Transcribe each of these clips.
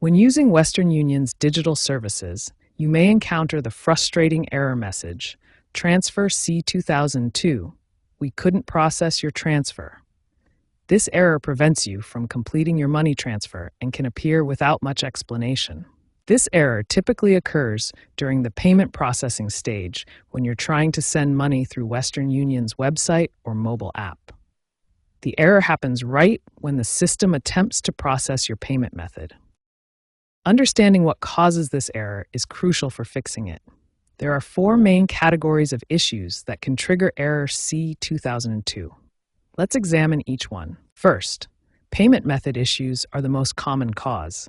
When using Western Union's digital services, you may encounter the frustrating error message, "Transfer C2002. We couldn't process your transfer." This error prevents you from completing your money transfer and can appear without much explanation. This error typically occurs during the payment processing stage when you're trying to send money through Western Union's website or mobile app. The error happens right when the system attempts to process your payment method. Understanding what causes this error is crucial for fixing it. There are four main categories of issues that can trigger error C2002. Let's examine each one. First, payment method issues are the most common cause.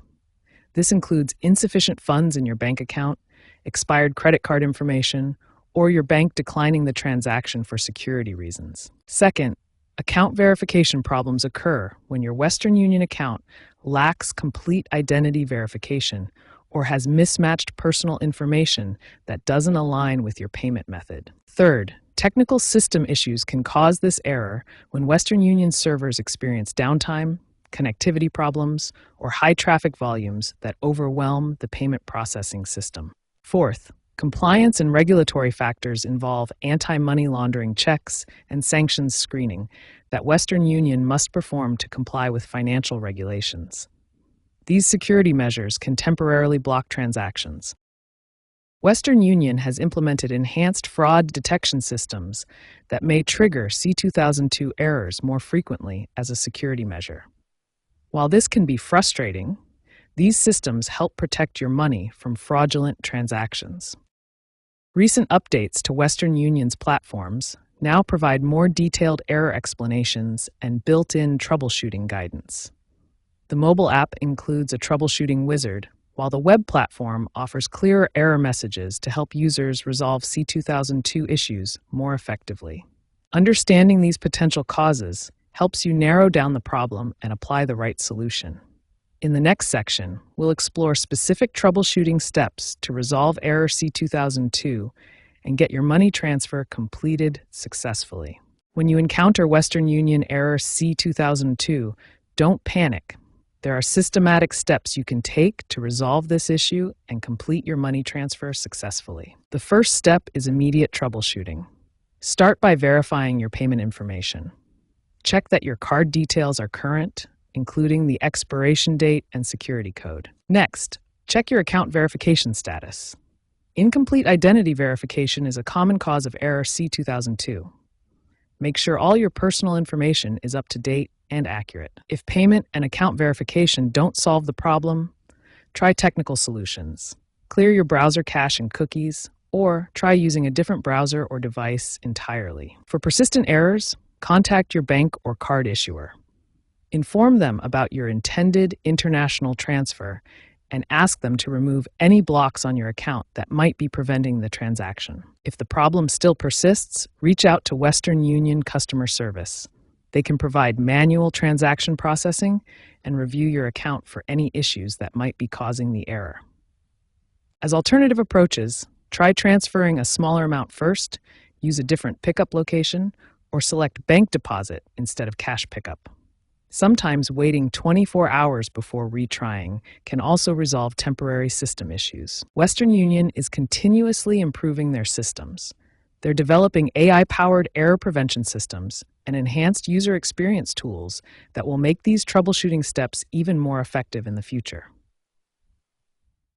This includes insufficient funds in your bank account, expired credit card information, or your bank declining the transaction for security reasons. Second, account verification problems occur when your Western Union account lacks complete identity verification or has mismatched personal information that doesn't align with your payment method. Third, technical system issues can cause this error when Western Union servers experience downtime, connectivity problems, or high traffic volumes that overwhelm the payment processing system. Fourth, compliance and regulatory factors involve anti-money laundering checks and sanctions screening that Western Union must perform to comply with financial regulations. These security measures can temporarily block transactions. Western Union has implemented enhanced fraud detection systems that may trigger C2002 errors more frequently as a security measure. While this can be frustrating, these systems help protect your money from fraudulent transactions. Recent updates to Western Union's platforms now provide more detailed error explanations and built-in troubleshooting guidance. The mobile app includes a troubleshooting wizard, while the web platform offers clearer error messages to help users resolve C2002 issues more effectively. Understanding these potential causes helps you narrow down the problem and apply the right solution. In the next section, we'll explore specific troubleshooting steps to resolve error C2002 and get your money transfer completed successfully. When you encounter Western Union error C2002, don't panic. There are systematic steps you can take to resolve this issue and complete your money transfer successfully. The first step is immediate troubleshooting. Start by verifying your payment information. Check that your card details are current, including the expiration date and security code. Next, check your account verification status. Incomplete identity verification is a common cause of error C2002. Make sure all your personal information is up to date and accurate. If payment and account verification don't solve the problem, try technical solutions. Clear your browser cache and cookies, or try using a different browser or device entirely. For persistent errors, contact your bank or card issuer. Inform them about your intended international transfer and ask them to remove any blocks on your account that might be preventing the transaction. If the problem still persists, reach out to Western Union customer service. They can provide manual transaction processing and review your account for any issues that might be causing the error. As alternative approaches, try transferring a smaller amount first, use a different pickup location, or select bank deposit instead of cash pickup. Sometimes waiting 24 hours before retrying can also resolve temporary system issues. Western Union is continuously improving their systems. They're developing AI-powered error prevention systems and enhanced user experience tools that will make these troubleshooting steps even more effective in the future.